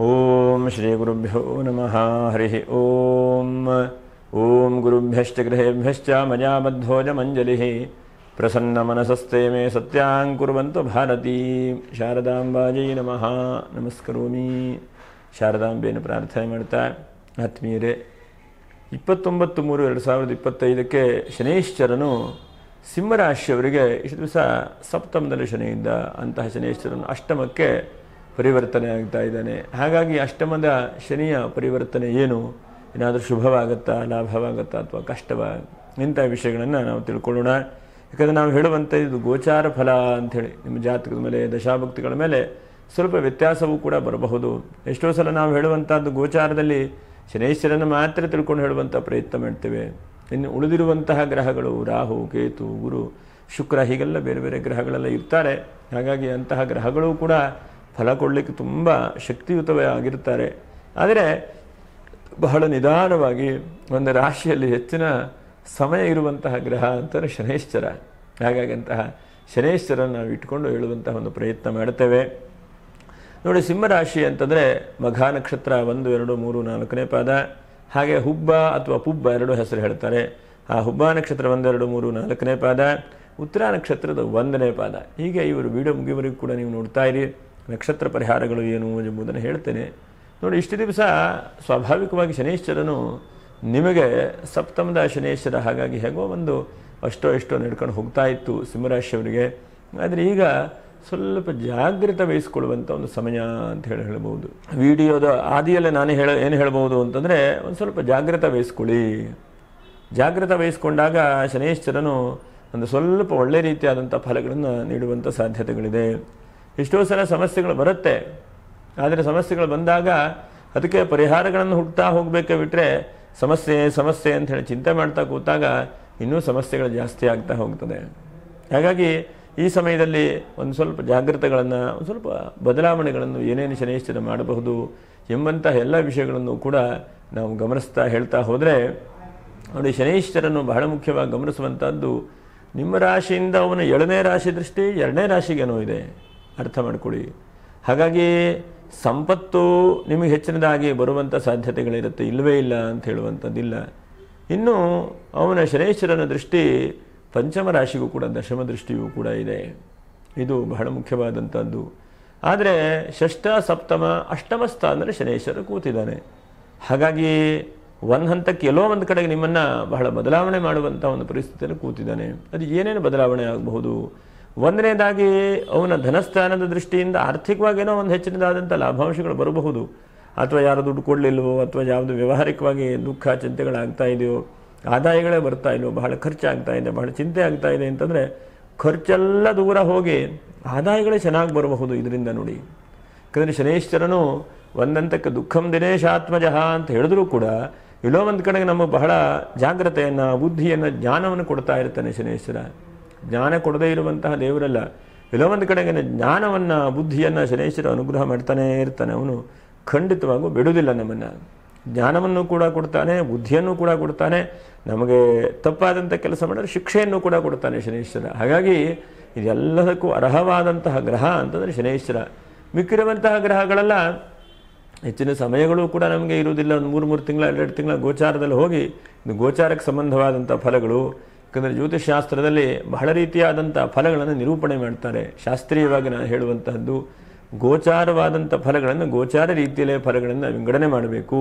ಓಂ ಶ್ರೀ ಗುರುಭ್ಯೋ ನಮಃ ಹರಿ ಓಂ. ಓಂ ಗುರುಭ್ಯಶ್ಚ ಗೃಹೇಭ್ಯಶ್ಚ ಮಯಾ ಬದ್ಧೋಜಮಂಜಲಿ ಪ್ರಸನ್ನ ಮನಸಸ್ತೆ ಮೇ ಸತ್ಯಾಂ ಕುರ್ವಂತು ಭಾರತೀ. ಶಾರದಾಂಬಾಜೈ ನಮಃ ನಮಸ್ಕರೋಮಿ. ಶಾರದಾಂಬೆಯನ್ನು ಪ್ರಾರ್ಥನೆ ಮಾಡ್ತಾ, ಆತ್ಮೀಯರೇ, 29/3/2025 ಶನೈಶ್ಚರನು ಸಿಂಹರಾಶಿಯವರಿಗೆ ಇಷ್ಟು ದಿವಸ ಸಪ್ತಮದಲ್ಲಿ ಶನಿ ಇದ್ದ. ಅಂತಹ ಶನೈಶ್ಚರನು ಅಷ್ಟಮಕ್ಕೆ ಪರಿವರ್ತನೆ ಆಗ್ತಾ ಇದ್ದಾನೆ. ಹಾಗಾಗಿ ಅಷ್ಟಮದ ಶನಿಯ ಪರಿವರ್ತನೆ ಏನು, ಏನಾದರೂ ಶುಭವಾಗುತ್ತಾ, ಲಾಭವಾಗುತ್ತಾ ಅಥವಾ ಕಷ್ಟವಾ, ಇಂಥ ವಿಷಯಗಳನ್ನು ನಾವು ತಿಳ್ಕೊಳ್ಳೋಣ. ಯಾಕಂದರೆ ನಾವು ಹೇಳುವಂಥ ಇದು ಗೋಚಾರ ಫಲ ಅಂಥೇಳಿ ನಿಮ್ಮ ಜಾತಕದ ಮೇಲೆ, ದಶಾಭುಕ್ತಿಗಳ ಮೇಲೆ ಸ್ವಲ್ಪ ವ್ಯತ್ಯಾಸವೂ ಕೂಡ ಬರಬಹುದು. ಎಷ್ಟೋ ಸಲ ನಾವು ಹೇಳುವಂಥದ್ದು ಗೋಚಾರದಲ್ಲಿ ಶನೈಶ್ವರನ ಮಾತ್ರ ತಿಳ್ಕೊಂಡು ಹೇಳುವಂಥ ಪ್ರಯತ್ನ ಮಾಡ್ತೇವೆ. ಇನ್ನು ಉಳಿದಿರುವಂತಹ ಗ್ರಹಗಳು ರಾಹು, ಕೇತು, ಗುರು, ಶುಕ್ರ, ಹೀಗೆಲ್ಲ ಬೇರೆ ಬೇರೆ ಗ್ರಹಗಳೆಲ್ಲ ಇರ್ತಾರೆ. ಹಾಗಾಗಿ ಅಂತಹ ಗ್ರಹಗಳು ಕೂಡ ಫಲ ಕೊಡಲಿಕ್ಕೆ ತುಂಬ ಶಕ್ತಿಯುತವಾಗಿರ್ತಾರೆ. ಆದರೆ ಬಹಳ ನಿಧಾನವಾಗಿ ಒಂದು ರಾಶಿಯಲ್ಲಿ ಹೆಚ್ಚಿನ ಸಮಯ ಇರುವಂತಹ ಗ್ರಹ ಅಂತಾರೆ ಶನೈಶ್ಚರ. ಹಾಗಾಗಿ ಅಂತಹ ಶನೈಶ್ಚರನ್ನು ನಾವು ಇಟ್ಕೊಂಡು ಹೇಳುವಂತಹ ಒಂದು ಪ್ರಯತ್ನ ಮಾಡ್ತೇವೆ. ನೋಡಿ, ಸಿಂಹರಾಶಿ ಅಂತಂದರೆ ಮಘ ನಕ್ಷತ್ರ 1, 2, 3, 4ನೇ ಪಾದ, ಹಾಗೆ ಹುಬ್ಬ ಅಥವಾ ಪುಬ್ಬ ಎರಡು ಹೆಸರು ಹೇಳ್ತಾರೆ. ಆ ಹುಬ್ಬ ನಕ್ಷತ್ರ 1, 2, 3, 4ನೇ ಪಾದ, ಉತ್ತರ ನಕ್ಷತ್ರದ 1ನೇ ಪಾದ. ಹೀಗೆ ಇವರು ವಿಡಿಯೋ ಮುಗಿಯವರೆಗೂ ಕೂಡ ನೀವು ನೋಡ್ತಾ ಇರಿ. ನಕ್ಷತ್ರ ಪರಿಹಾರಗಳು ಏನು ಎಂಬುದನ್ನು ಹೇಳ್ತೇನೆ. ನೋಡಿ, ಇಷ್ಟು ದಿವಸ ಸ್ವಾಭಾವಿಕವಾಗಿ ಶನೈಶ್ಚರನು ನಿಮಗೆ ಸಪ್ತಮದ ಶನೈಶ್ಚರ, ಹಾಗಾಗಿ ಹೇಗೋ ಒಂದು ಅಷ್ಟೋ ನಡ್ಕೊಂಡು ಹೋಗ್ತಾ ಇತ್ತು ಸಿಂಹರಾಶಿಯವರಿಗೆ. ಆದರೆ ಈಗ ಸ್ವಲ್ಪ ಜಾಗೃತ ವಹಿಸ್ಕೊಳ್ಳುವಂಥ ಒಂದು ಸಮಯ ಅಂತ ಹೇಳ್ಬೋದು. ವಿಡಿಯೋದ ಆದಿಯಲ್ಲೇ ನಾನು ಏನು ಹೇಳ್ಬೋದು ಅಂತಂದರೆ, ಒಂದು ಸ್ವಲ್ಪ ಜಾಗೃತ ವಹಿಸ್ಕೊಳ್ಳಿ. ಜಾಗೃತ ವಹಿಸ್ಕೊಂಡಾಗ ಶನೈಶ್ಚರನು ಒಂದು ಸ್ವಲ್ಪ ಒಳ್ಳೆ ರೀತಿಯಾದಂಥ ಫಲಗಳನ್ನು ನೀಡುವಂಥ ಸಾಧ್ಯತೆಗಳಿದೆ. ಎಷ್ಟೋ ಸಲ ಸಮಸ್ಯೆಗಳು ಬರುತ್ತೆ. ಆದರೆ ಸಮಸ್ಯೆಗಳು ಬಂದಾಗ ಅದಕ್ಕೆ ಪರಿಹಾರಗಳನ್ನು ಹುಡ್ತಾ ಹೋಗಬೇಕೆ ಬಿಟ್ಟರೆ ಸಮಸ್ಯೆ ಅಂತ ಹೇಳಿ ಚಿಂತೆ ಮಾಡ್ತಾ ಕೂತಾಗ ಇನ್ನೂ ಸಮಸ್ಯೆಗಳು ಜಾಸ್ತಿ ಆಗ್ತಾ ಹೋಗ್ತದೆ. ಹಾಗಾಗಿ ಈ ಸಮಯದಲ್ಲಿ ಒಂದು ಸ್ವಲ್ಪ ಜಾಗೃತೆಗಳನ್ನು, ಒಂದು ಸ್ವಲ್ಪ ಬದಲಾವಣೆಗಳನ್ನು ಏನೇನು ಶನೈಶ್ಚರ ಮಾಡಬಹುದು ಎಂಬಂತಹ ಎಲ್ಲ ವಿಷಯಗಳನ್ನು ಕೂಡ ನಾವು ಗಮನಿಸ್ತಾ ಹೇಳ್ತಾ ಹೋದರೆ, ನೋಡಿ, ಶನೈಶ್ಚರನ್ನು ಬಹಳ ಮುಖ್ಯವಾಗಿ ಗಮನಿಸುವಂಥದ್ದು ನಿಮ್ಮ ರಾಶಿಯಿಂದ ಅವನ 7ನೇ ರಾಶಿ ದೃಷ್ಟಿ 2ನೇ ರಾಶಿಗೇನೋ ಇದೆ, ಅರ್ಥ ಮಾಡ್ಕೊಳ್ಳಿ. ಹಾಗಾಗಿ ಸಂಪತ್ತು ನಿಮಗೆ ಹೆಚ್ಚಿನದಾಗಿ ಬರುವಂಥ ಸಾಧ್ಯತೆಗಳಿರುತ್ತೆ, ಇಲ್ಲವೇ ಇಲ್ಲ ಅಂತ ಹೇಳುವಂಥದ್ದಿಲ್ಲ. ಇನ್ನು ಅವನ ಶನೈಶ್ವರನ ದೃಷ್ಟಿ ಪಂಚಮ ರಾಶಿಗೂ ಕೂಡ, ದಶಮ ದೃಷ್ಟಿಯೂ ಕೂಡ ಇದೆ. ಇದು ಬಹಳ ಮುಖ್ಯವಾದಂಥದ್ದು. ಆದರೆ ಷಷ್ಠ, ಸಪ್ತಮ, ಅಷ್ಟಮ ಸ್ಥಾನದಲ್ಲಿ ಶನೈಶ್ವರ ಕೂತಿದ್ದಾನೆ. ಹಾಗಾಗಿ ಒಂದು ಹಂತಕ್ಕೆ ಎಲ್ಲೋ ಒಂದು ಕಡೆಗೆ ನಿಮ್ಮನ್ನು ಬಹಳ ಬದಲಾವಣೆ ಮಾಡುವಂಥ ಒಂದು ಪರಿಸ್ಥಿತಿಯಲ್ಲಿ ಕೂತಿದ್ದಾನೆ. ಅದು ಏನೇನು ಬದಲಾವಣೆ ಆಗಬಹುದು? ಒಂದನೇದಾಗಿ ಅವನ ಧನಸ್ಥಾನದ ದೃಷ್ಟಿಯಿಂದ ಆರ್ಥಿಕವಾಗೇನೋ ಒಂದು ಹೆಚ್ಚಿನದಾದಂಥ ಲಾಭಾಂಶಗಳು ಬರಬಹುದು. ಅಥವಾ ಯಾರು ದುಡ್ಡು ಕೊಡಲಿಲ್ವೋ, ಅಥವಾ ಯಾವುದು ವ್ಯವಹಾರಿಕವಾಗಿ ದುಃಖ ಚಿಂತೆಗಳಾಗ್ತಾ ಇದೆಯೋ, ಆದಾಯಗಳೇ ಬರ್ತಾ ಇಲ್ವೋ, ಬಹಳ ಖರ್ಚಾಗ್ತಾ ಇದೆ, ಬಹಳ ಚಿಂತೆ ಆಗ್ತಾ ಇದೆ ಅಂತಂದರೆ ಖರ್ಚೆಲ್ಲ ದೂರ ಹೋಗಿ ಆದಾಯಗಳೇ ಚೆನ್ನಾಗಿ ಬರಬಹುದು ಇದರಿಂದ. ನೋಡಿ, ಯಾಕಂದರೆ ಶನೈಶ್ಚರನು ಒಂದಂತಕ್ಕೆ ದುಃಖಂ ದಿನೇಶಾತ್ಮಜಃ ಅಂತ ಹೇಳಿದ್ರೂ ಕೂಡ ಎಲ್ಲೋ ಒಂದು ಕಡೆಗೆ ನಮ್ಮ ಬಹಳ ಜಾಗ್ರತೆಯನ್ನು, ಬುದ್ಧಿಯನ್ನು, ಜ್ಞಾನವನ್ನು ಕೊಡ್ತಾ ಇರ್ತಾನೆ ಶನೈಶ್ವರ. ಜ್ಞಾನ ಕೊಡದೇ ಇರುವಂತಹ ದೇವರಲ್ಲ. ಎಲ್ಲೋ ಒಂದು ಕಡೆಗೆ ಜ್ಞಾನವನ್ನು, ಬುದ್ಧಿಯನ್ನು ಶನೈಶ್ವರ ಅನುಗ್ರಹ ಮಾಡ್ತಾನೇ ಇರ್ತಾನೆ. ಅವನು ಖಂಡಿತವಾಗೂ ಬಿಡುವುದಿಲ್ಲ ನಮ್ಮನ್ನು. ಜ್ಞಾನವನ್ನು ಕೂಡ ಕೊಡ್ತಾನೆ, ಬುದ್ಧಿಯನ್ನು ಕೂಡ ಕೊಡ್ತಾನೆ. ನಮಗೆ ತಪ್ಪಾದಂಥ ಕೆಲಸ ಮಾಡಿದ್ರೆ ಶಿಕ್ಷೆಯನ್ನು ಕೂಡ ಕೊಡ್ತಾನೆ ಶನೈಶ್ವರ. ಹಾಗಾಗಿ ಇದೆಲ್ಲದಕ್ಕೂ ಅರ್ಹವಾದಂತಹ ಗ್ರಹ ಅಂತಂದರೆ ಶನೈಶ್ವರ. ಮಿಕ್ಕಿರುವಂತಹ ಗ್ರಹಗಳೆಲ್ಲ ಹೆಚ್ಚಿನ ಸಮಯಗಳು ಕೂಡ ನಮಗೆ ಇರುವುದಿಲ್ಲ. ಒಂದು 3 ತಿಂಗಳ 2 ತಿಂಗಳ ಗೋಚಾರದಲ್ಲಿ ಹೋಗಿ ಇದು ಗೋಚಾರಕ್ಕೆ ಸಂಬಂಧವಾದಂಥ ಫಲಗಳು. ಯಾಕಂದರೆ ಜ್ಯೋತಿಷಾಸ್ತ್ರದಲ್ಲಿ ಬಹಳ ರೀತಿಯಾದಂಥ ಫಲಗಳನ್ನು ನಿರೂಪಣೆ ಮಾಡ್ತಾರೆ. ಶಾಸ್ತ್ರೀಯವಾಗಿ ನಾನು ಹೇಳುವಂತಹದ್ದು, ಗೋಚಾರವಾದಂಥ ಫಲಗಳನ್ನು ಗೋಚಾರ ರೀತಿಯಲ್ಲೇ ಫಲಗಳನ್ನು ವಿಂಗಡಣೆ ಮಾಡಬೇಕು.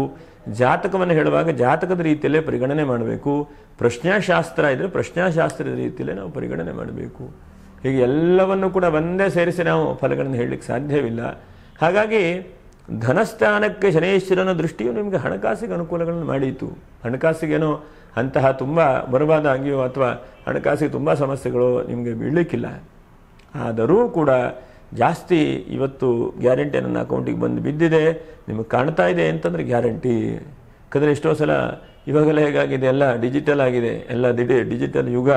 ಜಾತಕವನ್ನು ಹೇಳುವಾಗ ಜಾತಕದ ರೀತಿಯಲ್ಲೇ ಪರಿಗಣನೆ ಮಾಡಬೇಕು. ಪ್ರಶ್ನಾಶಾಸ್ತ್ರ ಇದ್ದರೆ ಪ್ರಶ್ನಾಶಾಸ್ತ್ರದ ರೀತಿಯಲ್ಲೇ ನಾವು ಪರಿಗಣನೆ ಮಾಡಬೇಕು. ಹೀಗೆ ಎಲ್ಲವನ್ನು ಕೂಡ ಒಂದೇ ಸೇರಿಸಿ ನಾವು ಫಲಗಳನ್ನು ಹೇಳಲಿಕ್ಕೆ ಸಾಧ್ಯವಿಲ್ಲ. ಹಾಗಾಗಿ ಧನಸ್ಥಾನಕ್ಕೆ ಶನೈಶ್ವರನ ದೃಷ್ಟಿಯು ನಿಮಗೆ ಹಣಕಾಸಿಗೆ ಅನುಕೂಲಗಳನ್ನು ಮಾಡಿತು. ಹಣಕಾಸಿಗೇನೋ ಅಂತಹ ತುಂಬ ಬರಬಾದಾಗಿಯೋ ಅಥವಾ ಹಣಕಾಸಿಗೆ ತುಂಬ ಸಮಸ್ಯೆಗಳು ನಿಮಗೆ ಬೀಳಲಿಕ್ಕಿಲ್ಲ. ಆದರೂ ಕೂಡ ಜಾಸ್ತಿ ಇವತ್ತು ಗ್ಯಾರಂಟಿ ನನ್ನ ಅಕೌಂಟಿಗೆ ಬಂದು ಬಿದ್ದಿದೆ, ನಿಮಗೆ ಕಾಣ್ತಾ ಇದೆ ಅಂತಂದರೆ ಗ್ಯಾರಂಟಿ. ಯಾಕಂದರೆ ಎಷ್ಟೋ ಸಲ ಇವಾಗೆಲ್ಲ ಹೇಗಾಗಿದೆ, ಎಲ್ಲ ಡಿಜಿಟಲ್ ಆಗಿದೆ, ಎಲ್ಲ ಡಿಜಿಟಲ್ ಯುಗ.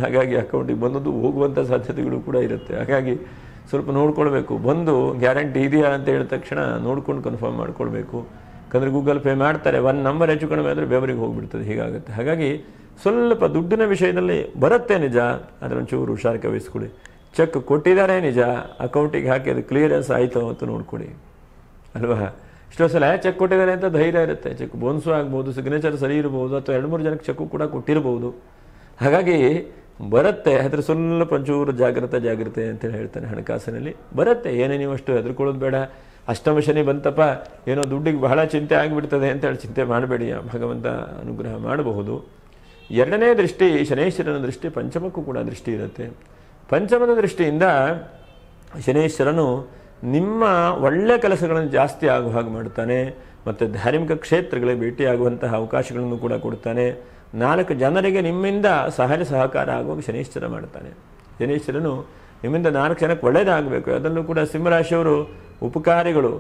ಹಾಗಾಗಿ ಅಕೌಂಟಿಗೆ ಬಂದದ್ದು ಹೋಗುವಂಥ ಸಾಧ್ಯತೆಗಳು ಕೂಡ ಇರುತ್ತೆ. ಹಾಗಾಗಿ ಸ್ವಲ್ಪ ನೋಡ್ಕೊಳ್ಬೇಕು. ಬಂದು ಗ್ಯಾರಂಟಿ ಇದೆಯಾ ಅಂತ ಹೇಳಿದ ತಕ್ಷಣ ನೋಡ್ಕೊಂಡು ಕನ್ಫರ್ಮ್ ಮಾಡ್ಕೊಳ್ಬೇಕು. ಯಾಕಂದರೆ ಗೂಗಲ್ ಪೇ ಮಾಡ್ತಾರೆ, 1 ನಂಬರ್ ಹೆಚ್ಚು ಕಡಿಮೆ ಆದರೆ ಬೆವರಿಗೆ ಹೋಗಿಬಿಡ್ತದೆ, ಹೀಗಾಗುತ್ತೆ. ಹಾಗಾಗಿ ಸ್ವಲ್ಪ ದುಡ್ಡಿನ ವಿಷಯದಲ್ಲಿ ಬರುತ್ತೆ ನಿಜ, ಅದರೊಂಚೂರು ಹುಷಾರಿಕೆ ವಹಿಸ್ಕೊಳ್ಳಿ. ಚೆಕ್ ಕೊಟ್ಟಿದ್ದಾರೆ ನಿಜ, ಅಕೌಂಟಿಗೆ ಹಾಕಿ ಅದು ಕ್ಲಿಯರೆನ್ಸ್ ಆಯಿತು ಅಂತ ನೋಡ್ಕೊಳ್ಳಿ ಅಲ್ವಾ. ಎಷ್ಟೋ ಸಲ ಚೆಕ್ ಕೊಟ್ಟಿದ್ದಾರೆ ಅಂತ ಧೈರ್ಯ ಇರುತ್ತೆ, ಚೆಕ್ ಬೋನ್ಸು ಆಗ್ಬೋದು, ಸಿಗ್ನೇಚರ್ ಸರಿ ಇರಬಹುದು, ಅಥವಾ 2-3 ಜನಕ್ಕೆ ಚೆಕ್ಕು ಕೂಡ ಕೊಟ್ಟಿರಬಹುದು. ಹಾಗಾಗಿ ಬರುತ್ತೆ, ಆದರೆ ಸ್ವಲ್ಪ ಒಂಚೂರು ಜಾಗ್ರತೆ ಅಂತೇಳಿ ಹೇಳ್ತಾನೆ. ಹಣಕಾಸಿನಲ್ಲಿ ಬರುತ್ತೆ, ಏನೇ ನೀವು ಅಷ್ಟು ಹೆದರ್ಕೊಳ್ಳೋದು ಬೇಡ. ಅಷ್ಟಮ ಶನಿ ಬಂತಪ್ಪ, ಏನೋ ದುಡ್ಡಿಗೆ ಬಹಳ ಚಿಂತೆ ಆಗಿಬಿಡ್ತದೆ ಅಂತೇಳಿ ಚಿಂತೆ ಮಾಡಬೇಡಿ, ಭಗವಂತ ಅನುಗ್ರಹ ಮಾಡಬಹುದು. 2ನೇ ದೃಷ್ಟಿ, ಶನೇಶ್ವರನ ದೃಷ್ಟಿ ಪಂಚಮಕ್ಕೂ ಕೂಡ ದೃಷ್ಟಿ ಇರುತ್ತೆ. ಪಂಚಮದ ದೃಷ್ಟಿಯಿಂದ ಶನೇಶ್ವರನು ನಿಮ್ಮ ಒಳ್ಳೆ ಕೆಲಸಗಳನ್ನು ಜಾಸ್ತಿ ಆಗುವ ಹಾಗೆ ಮಾಡ್ತಾನೆ, ಮತ್ತು ಧಾರ್ಮಿಕ ಕ್ಷೇತ್ರಗಳಿಗೆ ಭೇಟಿಯಾಗುವಂತಹ ಅವಕಾಶಗಳನ್ನು ಕೂಡ ಕೊಡ್ತಾನೆ. 4 ಜನರಿಗೆ ನಿಮ್ಮಿಂದ ಸಹಾಯ ಸಹಕಾರ ಆಗುವಾಗ ಶನೇಶ್ವರ ಮಾಡ್ತಾನೆ. ಶನೇಶ್ವರನು ನಿಮ್ಮಿಂದ 4 ಜನಕ್ಕೆ ಒಳ್ಳೆಯದಾಗಬೇಕು. ಅದನ್ನು ಕೂಡ ಸಿಂಹರಾಶಿಯವರು ಉಪಕಾರಿಗಳು,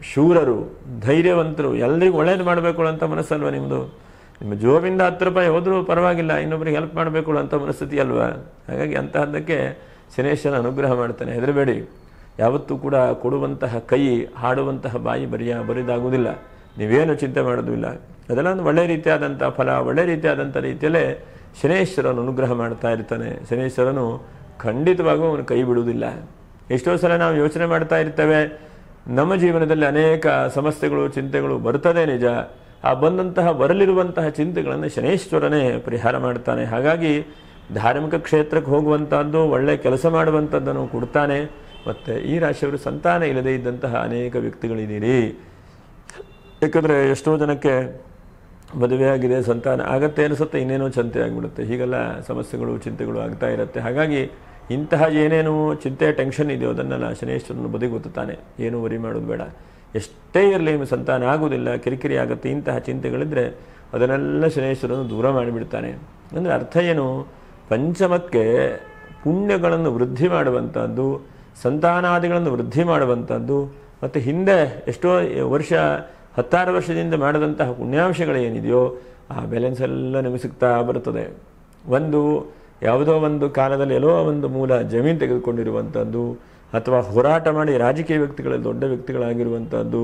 ಶೂರರು, ಧೈರ್ಯವಂತರು, ಎಲ್ಲರಿಗೂ ಒಳ್ಳೇದು ಮಾಡಬೇಕು ಅಂತ ಮನಸ್ಸಲ್ವ ನಿಮ್ಮದು. ನಿಮ್ಮ ಜೋಬಿಂದ 10 ರೂಪಾಯಿ ಹೋದರೂ ಪರವಾಗಿಲ್ಲ, ಇನ್ನೊಬ್ಬರಿಗೆ ಹೆಲ್ಪ್ ಮಾಡಬೇಕು ಅಂತ ಮನಸ್ಥಿತಿ ಅಲ್ವಾ. ಹಾಗಾಗಿ ಅಂತಹದ್ದಕ್ಕೆ ಶನೇಶ್ವರ ಅನುಗ್ರಹ ಮಾಡ್ತಾನೆ. ಹೆದರಬೇಡಿ, ಯಾವತ್ತೂ ಕೂಡ ಕೊಡುವಂತಹ ಕೈ, ಹಾಡುವಂತಹ ಬಾಯಿ ಬರಿದಾಗುವುದಿಲ್ಲ. ನೀವೇನು ಚಿಂತೆ ಮಾಡೋದಿಲ್ಲ. ಅದೆಲ್ಲ ಒಂದು ಒಳ್ಳೆ ರೀತಿಯಾದಂಥ ಫಲ, ಒಳ್ಳೆ ರೀತಿಯಾದಂಥ ರೀತಿಯಲ್ಲೇ ಶನೇಶ್ವರನು ಅನುಗ್ರಹ ಮಾಡ್ತಾ ಇರ್ತಾನೆ. ಶನೇಶ್ವರನು ಖಂಡಿತವಾಗೂ ಅವನು ಕೈ ಬಿಡುವುದಿಲ್ಲ. ಎಷ್ಟೋ ಸಲ ನಾವು ಯೋಚನೆ ಮಾಡ್ತಾ ಇರ್ತೇವೆ, ನಮ್ಮ ಜೀವನದಲ್ಲಿ ಅನೇಕ ಸಮಸ್ಯೆಗಳು, ಚಿಂತೆಗಳು ಬರ್ತದೆ ನಿಜ. ಆ ಬರಲಿರುವಂತಹ ಚಿಂತೆಗಳನ್ನು ಶನೇಶ್ವರನೇ ಪರಿಹಾರ ಮಾಡ್ತಾನೆ. ಹಾಗಾಗಿ ಧಾರ್ಮಿಕ ಕ್ಷೇತ್ರಕ್ಕೆ ಹೋಗುವಂಥದ್ದು, ಒಳ್ಳೆ ಕೆಲಸ ಮಾಡುವಂಥದ್ದನ್ನು ಕೊಡ್ತಾನೆ. ಮತ್ತು ಈ ರಾಶಿಯವರು ಸಂತಾನ ಇಲ್ಲದೇ ಇದ್ದಂತಹ ಅನೇಕ ವ್ಯಕ್ತಿಗಳಿದ್ದೀರಿ. ಯಾಕಂದರೆ ಎಷ್ಟೋ ಜನಕ್ಕೆ ಮದುವೆಯಾಗಿದೆ, ಸಂತಾನ ಆಗತ್ತೆ ಅನಿಸುತ್ತೆ, ಇನ್ನೇನೋ ಚಿಂತೆ ಆಗಿಬಿಡುತ್ತೆ. ಹೀಗೆಲ್ಲ ಸಮಸ್ಯೆಗಳು, ಚಿಂತೆಗಳು ಆಗ್ತಾ ಇರುತ್ತೆ. ಹಾಗಾಗಿ ಇಂತಹ ಏನೇನು ಚಿಂತೆ, ಟೆನ್ಷನ್ ಇದೆಯೋ ಅದನ್ನೆಲ್ಲ ಶನೇಶ್ವರನು ಬದಿಗೊತ್ತಾನೆ. ಏನೂ ವರಿ ಮಾಡೋದು ಬೇಡ. ಎಷ್ಟೇ ಇರಲಿ ನಿಮ್ಮ ಸಂತಾನ ಆಗೋದಿಲ್ಲ, ಕಿರಿಕಿರಿ ಆಗುತ್ತೆ, ಇಂತಹ ಚಿಂತೆಗಳಿದ್ದರೆ ಅದನ್ನೆಲ್ಲ ಶನೇಶ್ವರನು ದೂರ ಮಾಡಿಬಿಡ್ತಾನೆ. ಅಂದರೆ ಅರ್ಥ ಏನು? ಪಂಚಮಕ್ಕೆ ಪುಣ್ಯಗಳನ್ನು ವೃದ್ಧಿ ಮಾಡುವಂಥದ್ದು, ಸಂತಾನಾದಿಗಳನ್ನು ವೃದ್ಧಿ ಮಾಡುವಂಥದ್ದು, ಮತ್ತು ಹಿಂದೆ ಎಷ್ಟೋ ವರ್ಷ 16 ವರ್ಷದಿಂದ ಮಾಡಿದಂತಹ ಪುಣ್ಯಾಂಶಗಳೇನಿದೆಯೋ ಆ ಬ್ಯಾಲೆನ್ಸ್ ಎಲ್ಲ ನಿಮಗೆ ಸಿಗ್ತಾ ಬರ್ತದೆ. ಯಾವುದೋ ಒಂದು ಕಾಲದಲ್ಲಿ ಎಲ್ಲೋ ಒಂದು ಮೂಲ ಜಮೀನು ತೆಗೆದುಕೊಂಡಿರುವಂಥದ್ದು, ಅಥವಾ ಹೋರಾಟ ಮಾಡಿ ರಾಜಕೀಯ ವ್ಯಕ್ತಿಗಳಲ್ಲಿ ದೊಡ್ಡ ವ್ಯಕ್ತಿಗಳಾಗಿರುವಂಥದ್ದು,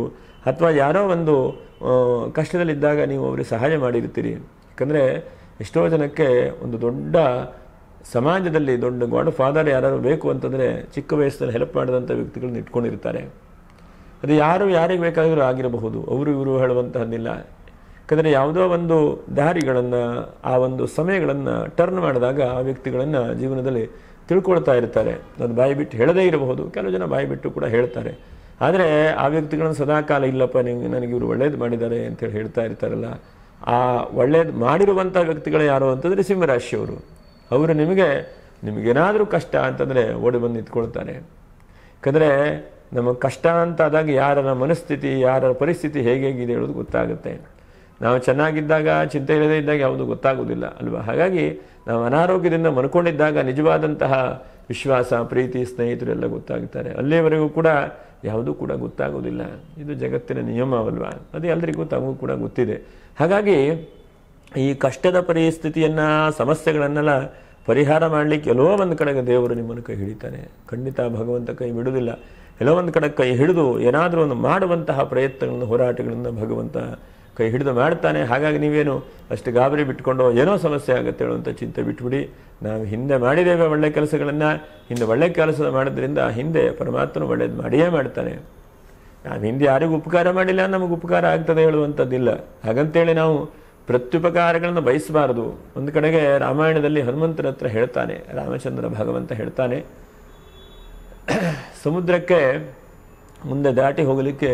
ಅಥವಾ ಯಾರೋ ಒಂದು ಕಷ್ಟದಲ್ಲಿದ್ದಾಗ ನೀವು ಅವರಿಗೆ ಸಹಾಯ ಮಾಡಿರ್ತೀರಿ. ಯಾಕಂದರೆ ಎಷ್ಟೋ ಜನಕ್ಕೆ ಒಂದು ದೊಡ್ಡ ಸಮಾಜದಲ್ಲಿ ದೊಡ್ಡ ಗಾಡ್ ಫಾದರ್ ಯಾರು ಬೇಕು ಅಂತಂದರೆ ಚಿಕ್ಕ ವಯಸ್ಸಲ್ಲಿ ಹೆಲ್ಪ್ ಮಾಡಿದಂಥ ವ್ಯಕ್ತಿಗಳನ್ನ ಇಟ್ಕೊಂಡಿರ್ತಾರೆ. ಅದು ಯಾರಿಗೆ ಬೇಕಾದರೂ ಆಗಿರಬಹುದು, ಅವರು ಇವರು ಹೇಳುವಂತಹದ್ದಿಲ್ಲ. ಯಾಕಂದರೆ ಯಾವುದೋ ಒಂದು ದಾರಿಗಳನ್ನು, ಆ ಒಂದು ಸಮಯಗಳನ್ನು ಟರ್ನ್ ಮಾಡಿದಾಗ ಆ ವ್ಯಕ್ತಿಗಳನ್ನು ಜೀವನದಲ್ಲಿ ತಿಳ್ಕೊಳ್ತಾ ಇರ್ತಾರೆ. ಅದು ಬಾಯಿ ಬಿಟ್ಟು ಹೇಳದೇ ಇರಬಹುದು, ಕೆಲವು ಜನ ಬಾಯಿ ಬಿಟ್ಟು ಕೂಡ ಹೇಳ್ತಾರೆ. ಆದರೆ ಆ ವ್ಯಕ್ತಿಗಳನ್ನು ಸದಾಕಾಲ ಇಲ್ಲಪ್ಪ ನನಗೆ ಇವರು ಒಳ್ಳೇದು ಮಾಡಿದ್ದಾರೆ ಅಂತೇಳಿ ಹೇಳ್ತಾ ಇರ್ತಾರಲ್ಲ, ಆ ಒಳ್ಳೇದು ಮಾಡಿರುವಂಥ ವ್ಯಕ್ತಿಗಳು ಯಾರು ಅಂತಂದರೆ ಸಿಂಹರಾಶಿಯವರು. ಅವರು ನಿಮಗೇನಾದರೂ ಕಷ್ಟ ಅಂತಂದರೆ ಓಡಿ ಬಂದು ನಿಂತ್ಕೊಳ್ತಾರೆ. ಯಾಕಂದರೆ ನಮಗೆ ಕಷ್ಟ ಅಂತ ಆದಾಗ ಯಾರ ಮನಸ್ಥಿತಿ, ಯಾರ ಪರಿಸ್ಥಿತಿ ಹೇಗಿದೆ ಹೇಳೋದು ಗೊತ್ತಾಗುತ್ತೆ. ನಾವು ಚೆನ್ನಾಗಿದ್ದಾಗ, ಚಿಂತೆ ಇಲ್ಲದೇ ಇದ್ದಾಗ ಯಾವುದು ಗೊತ್ತಾಗೋದಿಲ್ಲ ಅಲ್ವಾ. ಹಾಗಾಗಿ ನಾವು ಅನಾರೋಗ್ಯದಿಂದ ಮನ್ಕೊಂಡಿದ್ದಾಗ ನಿಜವಾದಂತಹ ವಿಶ್ವಾಸ, ಪ್ರೀತಿ, ಸ್ನೇಹಿತರು ಎಲ್ಲ ಗೊತ್ತಾಗ್ತಾರೆ. ಅಲ್ಲಿಯವರೆಗೂ ಕೂಡ ಯಾವುದೂ ಕೂಡ ಗೊತ್ತಾಗೋದಿಲ್ಲ. ಇದು ಜಗತ್ತಿನ ನಿಯಮವಲ್ವಾ, ಅದು ಎಲ್ಲರಿಗೂ ತಮಗೂ ಕೂಡ ಗೊತ್ತಿದೆ. ಹಾಗಾಗಿ ಈ ಕಷ್ಟದ ಪರಿಸ್ಥಿತಿಯನ್ನು, ಸಮಸ್ಯೆಗಳನ್ನೆಲ್ಲ ಪರಿಹಾರ ಮಾಡಲಿಕ್ಕೆ ಎಲ್ಲೋ ಒಂದು ಕಡೆಗೆ ದೇವರು ನಿಮ್ಮನ್ನು ಕೈ ಹಿಡಿತಾನೆ. ಖಂಡಿತ ಭಗವಂತ ಕೈ ಬಿಡುವುದಿಲ್ಲ. ಎಲ್ಲೋ ಒಂದು ಕಡೆ ಕೈ ಹಿಡಿದು ಏನಾದರೂ ಒಂದು ಮಾಡುವಂತಹ ಪ್ರಯತ್ನಗಳನ್ನು, ಹೋರಾಟಗಳನ್ನು ಭಗವಂತ ಕೈ ಹಿಡಿದು ಮಾಡ್ತಾನೆ. ಹಾಗಾಗಿ ನೀವೇನು ಅಷ್ಟು ಗಾಬರಿ ಬಿಟ್ಕೊಂಡು ಏನೋ ಸಮಸ್ಯೆ ಆಗುತ್ತೆ ಹೇಳುವಂಥ ಚಿಂತೆ ಬಿಟ್ಬಿಡಿ. ನಾವು ಹಿಂದೆ ಮಾಡಿದ್ದೇವೆ ಒಳ್ಳೆ ಕೆಲಸಗಳನ್ನು, ಹಿಂದೆ ಒಳ್ಳೆ ಕೆಲಸ ಮಾಡೋದ್ರಿಂದ ಹಿಂದೆ ಪರಮಾತ್ಮನು ಒಳ್ಳೇದು ಮಾಡಿಯೇ ಮಾಡ್ತಾನೆ. ನಾವು ಹಿಂದೆ ಯಾರಿಗೂ ಉಪಕಾರ ಮಾಡಿಲ್ಲ, ನಮಗೆ ಉಪಕಾರ ಆಗ್ತದೆ ಹೇಳುವಂಥದ್ದಿಲ್ಲ. ಹಾಗಂತೇಳಿ ನಾವು ಪ್ರತ್ಯುಪಕಾರಗಳನ್ನು ಬಯಸಬಾರದು. ಒಂದು ಕಡೆಗೆ ರಾಮಾಯಣದಲ್ಲಿ ಹನುಮಂತನ ಹತ್ರ ಹೇಳ್ತಾನೆ, ರಾಮಚಂದ್ರ ಭಗವಂತ ಹೇಳ್ತಾನೆ, ಸಮುದ್ರಕ್ಕೆ ಮುಂದೆ ದಾಟಿ ಹೋಗಲಿಕ್ಕೆ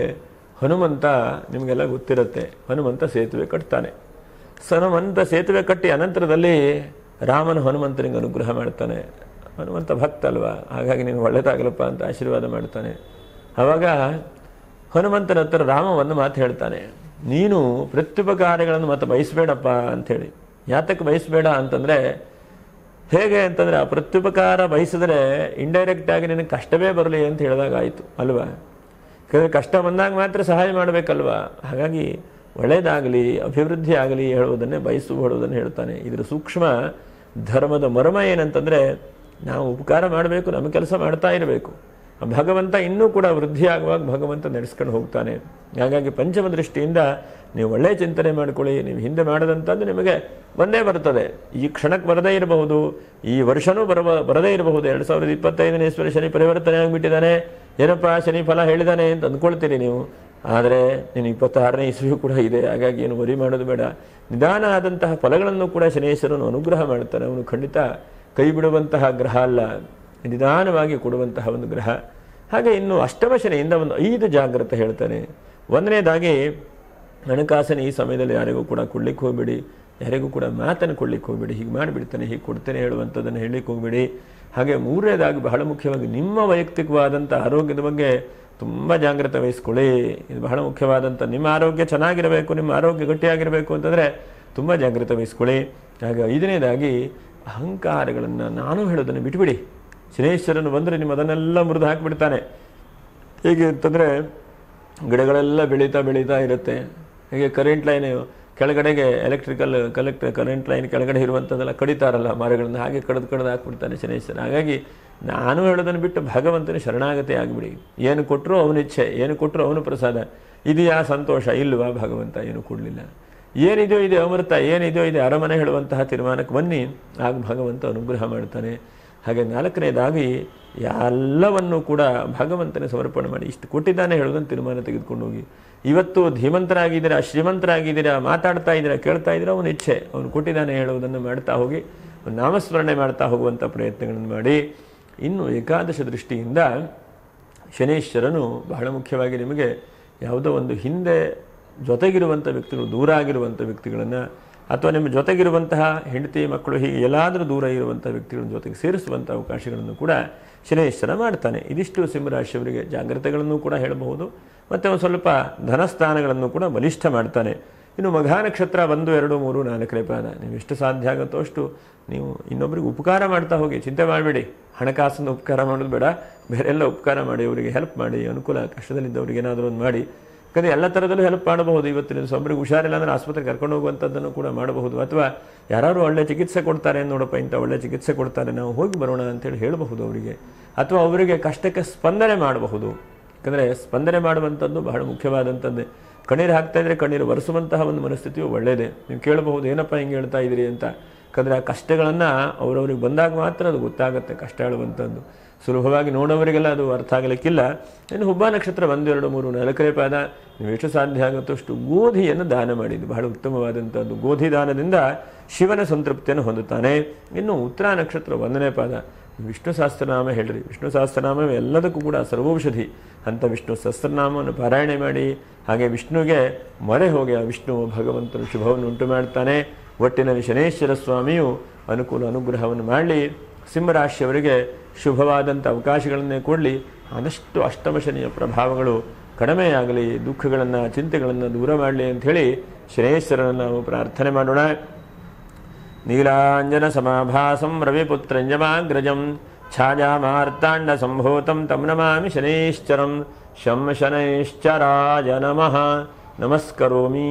ಹನುಮಂತ, ನಿಮಗೆಲ್ಲ ಗೊತ್ತಿರುತ್ತೆ, ಹನುಮಂತ ಸೇತುವೆ ಕಟ್ತಾನೆ. ಹನುಮಂತ ಸೇತುವೆ ಕಟ್ಟಿ ಅನಂತರದಲ್ಲಿ ರಾಮನು ಹನುಮಂತನಿಗೆ ಅನುಗ್ರಹ ಮಾಡ್ತಾನೆ. ಹನುಮಂತ ಭಕ್ತ ಅಲ್ವಾ, ಹಾಗಾಗಿ ನೀನು ಒಳ್ಳೆದಾಗಲಪ್ಪ ಅಂತ ಆಶೀರ್ವಾದ ಮಾಡ್ತಾನೆ. ಆವಾಗ ಹನುಮಂತನ ಹತ್ರ ರಾಮ ಒಂದು ಮಾತು ಹೇಳ್ತಾನೆ, ನೀನು ಪ್ರತ್ಯುಪಕಾರಗಳನ್ನು ಮತ್ತೆ ಬಯಸಬೇಡಪ್ಪ ಅಂಥೇಳಿ. ಯಾತಕ್ಕೆ ಬಯಸಬೇಡ ಅಂತಂದರೆ, ಹೇಗೆ ಅಂತಂದರೆ ಆ ಪ್ರತ್ಯುಪಕಾರ ಬಯಸಿದ್ರೆ ಇಂಡೈರೆಕ್ಟಾಗಿ ನಿನಗೆ ಕಷ್ಟವೇ ಬರಲಿ ಅಂತ ಹೇಳಿದಾಗ ಆಯಿತು ಅಲ್ವಾ. ಯಾಕಂದರೆ ಕಷ್ಟ ಬಂದಾಗ ಮಾತ್ರ ಸಹಾಯ ಮಾಡಬೇಕಲ್ವಾ. ಹಾಗಾಗಿ ಒಳ್ಳೆಯದಾಗಲಿ, ಅಭಿವೃದ್ಧಿ ಆಗಲಿ ಹೇಳುವುದನ್ನೇ ಹೇಳುವುದನ್ನು ಹೇಳ್ತಾನೆ. ಇದರ ಸೂಕ್ಷ್ಮ ಧರ್ಮದ ಮರ್ಮ ಏನಂತಂದರೆ, ನಾವು ಉಪಕಾರ ಮಾಡಬೇಕು, ನಮ್ಮ ಕೆಲಸ ಮಾಡ್ತಾ ಇರಬೇಕು. ಭಗವಂತ ಇನ್ನೂ ಕೂಡ ವೃದ್ಧಿ ಆಗುವಾಗ ಭಗವಂತ ನಡೆಸ್ಕೊಂಡು ಹೋಗ್ತಾನೆ. ಹಾಗಾಗಿ ಪಂಚಮ ದೃಷ್ಟಿಯಿಂದ ನೀವು ಒಳ್ಳೆಯ ಚಿಂತನೆ ಮಾಡ್ಕೊಳ್ಳಿ. ನೀವು ಹಿಂದೆ ಮಾಡದಂಥದ್ದು ನಿಮಗೆ ಬಂದೇ ಬರ್ತದೆ. ಈ ಕ್ಷಣಕ್ಕೆ ಬರದೇ ಇರಬಹುದು, ಈ ವರ್ಷನೂ ಬರದೇ ಇರಬಹುದು. 2025ನೇ ಇಸ್ವಿಯಲ್ಲಿ ಶನಿ ಪರಿವರ್ತನೆ ಆಗಿಬಿಟ್ಟಿದ್ದಾನೆ, ಏನಪ್ಪ ಶನಿ ಫಲ ಹೇಳಿದಾನೆ ಅಂತ ಅಂದ್ಕೊಳ್ತೀರಿ ನೀವು. ಆದರೆ ನೀನು 26ನೇ ಇಸ್ವಿಯೂ ಕೂಡ ಇದೆ, ಹಾಗಾಗಿ ಏನು ವರಿ ಮಾಡೋದು ಬೇಡ. ನಿಧಾನ ಆದಂತಹ ಫಲಗಳನ್ನು ಕೂಡ ಶನೇಶ್ವರನು ಅನುಗ್ರಹ ಮಾಡ್ತಾನೆ. ಅವನು ಖಂಡಿತ ಕೈ ಬಿಡುವಂತಹ ಗ್ರಹ ಅಲ್ಲ, ನಿಧಾನವಾಗಿ ಕೊಡುವಂತಹ ಒಂದು ಗ್ರಹ. ಹಾಗೆ ಇನ್ನು ಅಷ್ಟಮ ಶನಿಯಿಂದ ಒಂದು 5 ಜಾಗ್ರತೆ ಹೇಳ್ತಾನೆ. ಒಂದನೇದಾಗಿ, ಹಣಕಾಸಿನ ಈ ಸಮಯದಲ್ಲಿ ಯಾರಿಗೂ ಕೂಡ ಕೊಡ್ಲಿಕ್ಕೆ ಹೋಗಬೇಡಿ, ಯಾರಿಗೂ ಕೂಡ ಮಾತನ್ನು ಕೊಡ್ಲಿಕ್ಕೆ ಹೋಗಬೇಡಿ. ಹೀಗೆ ಮಾಡಿಬಿಡ್ತಾನೆ, ಹೀಗೆ ಕೊಡ್ತೇನೆ ಹೇಳುವಂಥದ್ದನ್ನು ಹೇಳಲಿಕ್ಕೆ ಹೋಗಬೇಡಿ. ಹಾಗೆ ಮೂರನೇದಾಗಿ, ಬಹಳ ಮುಖ್ಯವಾಗಿ ನಿಮ್ಮ ವೈಯಕ್ತಿಕವಾದಂಥ ಆರೋಗ್ಯದ ಬಗ್ಗೆ ತುಂಬ ಜಾಗ್ರತೆ ವಹಿಸ್ಕೊಳ್ಳಿ. ಇದು ಬಹಳ ಮುಖ್ಯವಾದಂಥ, ನಿಮ್ಮ ಆರೋಗ್ಯ ಚೆನ್ನಾಗಿರಬೇಕು, ನಿಮ್ಮ ಆರೋಗ್ಯ ಗಟ್ಟಿಯಾಗಿರಬೇಕು ಅಂತಂದರೆ ತುಂಬ ಜಾಗ್ರತೆ ವಹಿಸ್ಕೊಳ್ಳಿ. ಹಾಗೆ 5ನೇದಾಗಿ, ಅಹಂಕಾರಗಳನ್ನು ನಾನು ಹೇಳೋದನ್ನು ಬಿಟ್ಬಿಡಿ. ಶನೇಶ್ವರನು ಬಂದರೆ ನಿಮ್ಮ ಅದನ್ನೆಲ್ಲ ಮುರಿದು ಹಾಕಿಬಿಡ್ತಾನೆ. ಹೇಗೆ ಅಂತಂದರೆ, ಗಿಡಗಳೆಲ್ಲ ಬೆಳೀತಾ ಇರುತ್ತೆ. ಹೀಗೆ ಕರೆಂಟ್ ಲೈನ್ ಕೆಳಗಡೆಗೆ ಕರೆಂಟ್ ಲೈನ್ ಕೆಳಗಡೆ ಇರುವಂಥದ್ದೆಲ್ಲ ಕಡಿತಾರಲ್ಲ ಮರಗಳನ್ನು, ಹಾಗೆ ಕಡ್ದು ಹಾಕ್ಬಿಡ್ತಾನೆ ಶನೇಶ್ವರ. ಹಾಗಾಗಿ ನಾನು ಹೇಳೋದನ್ನು ಬಿಟ್ಟು ಭಗವಂತನ ಶರಣಾಗತಿ ಆಗಿಬಿಡಿ. ಏನು ಕೊಟ್ಟರು ಅವನ ಇಚ್ಛೆ, ಏನು ಕೊಟ್ಟರು ಅವನು ಪ್ರಸಾದ. ಇದೆಯಾ ಸಂತೋಷ, ಇಲ್ವಾ ಭಗವಂತ ಏನು ಕೊಡಲಿಲ್ಲ. ಏನಿದೆಯೋ ಇದೆ ಅಮೃತ, ಏನಿದೆಯೋ ಇದೆ ಅರಮನೆ ಹೇಳುವಂತಹ ತೀರ್ಮಾನಕ್ಕೆ ಬನ್ನಿ, ಆಗ ಭಗವಂತ ಅನುಗ್ರಹ ಮಾಡ್ತಾನೆ. ಹಾಗೆ 4ನೇದಾಗಿ, ಎಲ್ಲವನ್ನೂ ಕೂಡ ಭಗವಂತನೇ ಸಮರ್ಪಣೆ ಮಾಡಿ. ಇಷ್ಟು ಕೊಟ್ಟಿದ್ದಾನೆ ಹೇಳೋದನ್ನು ತೀರ್ಮಾನ ತೆಗೆದುಕೊಂಡು ಹೋಗಿ. ಇವತ್ತು ಧೀಮಂತರಾಗಿದ್ದೀರಾ, ಶ್ರೀಮಂತರಾಗಿದ್ದೀರಾ, ಮಾತಾಡ್ತಾ ಇದ್ದೀರಾ, ಕೇಳ್ತಾ ಇದ್ದೀರಾ, ಅವನ ಇಚ್ಛೆ, ಅವನು ಕೊಟ್ಟಿದ್ದಾನೆ ಹೇಳುವುದನ್ನು ಮಾಡ್ತಾ ಹೋಗಿ, ನಾಮಸ್ಮರಣೆ ಮಾಡ್ತಾ ಹೋಗುವಂಥ ಪ್ರಯತ್ನಗಳನ್ನು ಮಾಡಿ. ಇನ್ನು ಏಕಾದಶ ದೃಷ್ಟಿಯಿಂದ ಶನೇಶ್ವರನು ಬಹಳ ಮುಖ್ಯವಾಗಿ ನಿಮಗೆ ಯಾವುದೋ ಒಂದು ಹಿಂದೆ ಜೊತೆಗಿರುವಂಥ ವ್ಯಕ್ತಿಗಳು, ದೂರ ಆಗಿರುವಂಥ ವ್ಯಕ್ತಿಗಳನ್ನು, ಅಥವಾ ನಿಮ್ಮ ಜೊತೆಗಿರುವಂತಹ ಹೆಂಡತಿ ಮಕ್ಕಳು, ಹೀಗೆ ಎಲ್ಲಾದರೂ ದೂರ ಇರುವಂಥ ವ್ಯಕ್ತಿಗಳ ಜೊತೆಗೆ ಸೇರಿಸುವಂಥ ಅವಕಾಶಗಳನ್ನು ಕೂಡ ಶನೇಶ್ವರ ಮಾಡ್ತಾನೆ. ಇದಿಷ್ಟು ಸಿಂಹರಾಶಿಯವರಿಗೆ ಜಾಗ್ರತೆಗಳನ್ನು ಕೂಡ ಹೇಳಬಹುದು. ಮತ್ತು ಒಂದು ಸ್ವಲ್ಪ ಧನಸ್ಥಾನಗಳನ್ನು ಕೂಡ ಬಲಿಷ್ಠ ಮಾಡ್ತಾನೆ. ಇನ್ನು ಮಘಾ ನಕ್ಷತ್ರ 1, 2, 3, 4ನೇ ಪಾದ. ನೀವು ಎಷ್ಟು ಸಾಧ್ಯ ಆಗುತ್ತೋ ಅಷ್ಟು ನೀವು ಇನ್ನೊಬ್ಬರಿಗೆ ಉಪಕಾರ ಮಾಡ್ತಾ ಹೋಗಿ, ಚಿಂತೆ ಮಾಡಬೇಡಿ. ಹಣಕಾಸಿನ ಉಪಕಾರ ಮಾಡೋದು ಬೇಡ, ಬೇರೆಲ್ಲ ಉಪಕಾರ ಮಾಡಿ, ಅವರಿಗೆ ಹೆಲ್ಪ್ ಮಾಡಿ, ಅನುಕೂಲ, ಕಷ್ಟದಲ್ಲಿದ್ದವ್ರಿಗೆ ಏನಾದರೂ ಒಂದು ಮಾಡಿ. ಯಾಕಂದರೆ ಎಲ್ಲ ಥರದಲ್ಲೂ ಹೆಲ್ಪ್ ಮಾಡಬಹುದು. ಇವತ್ತಿನ ದಿವಸ ಒಬ್ಬರಿಗೆ ಹುಷಾರಿಲ್ಲ ಅಂದರೆ ಆಸ್ಪತ್ರೆಗೆ ಕರ್ಕೊಂಡು ಹೋಗುವಂಥದ್ದನ್ನು ಕೂಡ ಮಾಡಬಹುದು. ಅಥವಾ ಯಾರು ಒಳ್ಳೆ ಚಿಕಿತ್ಸೆ ಕೊಡ್ತಾರೆ, ನೋಡಪ್ಪ ಇಂಥ ಒಳ್ಳೆ ಚಿಕಿತ್ಸೆ ಕೊಡ್ತಾರೆ, ನಾವು ಹೋಗಿ ಬರೋಣ ಅಂತೇಳಿ ಹೇಳಬಹುದು ಅವರಿಗೆ. ಅಥವಾ ಅವರಿಗೆ ಕಷ್ಟಕ್ಕೆ ಸ್ಪಂದನೆ ಮಾಡಬಹುದು. ಯಾಕಂದರೆ ಸ್ಪಂದನೆ ಮಾಡುವಂಥದ್ದು ಬಹಳ ಮುಖ್ಯವಾದಂಥದ್ದೇ. ಕಣ್ಣೀರು ಹಾಕ್ತಾ ಇದ್ರೆ ಕಣ್ಣೀರು ಒರೆಸುವಂತಹ ಒಂದು ಮನಸ್ಥಿತಿಯು ಒಳ್ಳೆಯದೇ. ನೀವು ಕೇಳಬಹುದು, ಏನಪ್ಪ ಹಿಂಗೆ ಹೇಳ್ತಾ ಇದ್ದೀರಿ ಅಂತ. ಯಾಕಂದರೆ ಆ ಕಷ್ಟಗಳನ್ನು ಅವರವ್ರಿಗೆ ಬಂದಾಗ ಮಾತ್ರ ಅದು ಗೊತ್ತಾಗುತ್ತೆ. ಕಷ್ಟ ಹೇಳುವಂಥದ್ದು ಸುಲಭವಾಗಿ ನೋಡೋವರಿಗೆಲ್ಲ ಅದು ಅರ್ಥ ಆಗಲಿಕ್ಕಿಲ್ಲ. ಇನ್ನು ಹುಬ್ಬ ನಕ್ಷತ್ರ 1, 2, 3, 4ನೇ ಪಾದ. ನೀವು ಎಷ್ಟು ಸಾಧ್ಯ ಆಗುತ್ತೋ ಅಷ್ಟು ಗೋಧಿಯನ್ನು ದಾನ ಮಾಡಿದ್ದು ಬಹಳ ಉತ್ತಮವಾದಂಥದ್ದು. ಗೋಧಿ ದಾನದಿಂದ ಶಿವನ ಸಂತೃಪ್ತಿಯನ್ನು ಹೊಂದುತ್ತಾನೆ. ಇನ್ನು ಉತ್ತರ ನಕ್ಷತ್ರ 1ನೇ ಪಾದ. ವಿಷ್ಣು ಸಹಸ್ರನಾಮ ಹೇಳ್ರಿ. ವಿಷ್ಣು ಸಹಸ್ರನಾಮ ಎಲ್ಲದಕ್ಕೂ ಕೂಡ ಸರ್ವೌಷಧಿ ಅಂತ ವಿಷ್ಣು ಸಹಸ್ರನಾಮವನ್ನು ಪಾರಾಯಣೆ ಮಾಡಿ. ಹಾಗೆ ವಿಷ್ಣುವಿಗೆ ಮೊರೆ ಹೋಗಿ ಆ ವಿಷ್ಣು ಭಗವಂತನು ಶುಭವನ್ನು ಉಂಟು ಮಾಡ್ತಾನೆ. ಒಟ್ಟಿನಲ್ಲಿ ಶನೇಶ್ವರ ಸ್ವಾಮಿಯು ಅನುಗ್ರಹವನ್ನು ಮಾಡಲಿ. ಸಿಂಹರಾಶಿಯವರಿಗೆ ಶುಭವಾದಂಥ ಅವಕಾಶಗಳನ್ನೇ ಕೊಡಲಿ. ಆದಷ್ಟು ಅಷ್ಟಮ ಶನಿಯ ಪ್ರಭಾವಗಳು ಕಡಿಮೆಯಾಗಲಿ, ದುಃಖಗಳನ್ನು ಚಿಂತೆಗಳನ್ನು ದೂರ ಮಾಡಲಿ ಅಂಥೇಳಿ ಶನೇಶ್ವರನನ್ನು ನಾವು ಪ್ರಾರ್ಥನೆ ಮಾಡೋಣ. ನೀಲಾಂಜನ ಸಮಾಭಾಸಂ ರವಿಪುತ್ರಂಜಮಾಗ್ರಜಂ ಛಾಯಾಮಾರ್ತಾಂಡ ಸಂಭೂತಂ ತಂ ನಮಾಮಿ ಶನೇಶ್ಚರಂ. ಶಂ ಶನೈಶ್ಚರಾಯ ನಮಃ. ನಮಸ್ಕರೋಮಿ.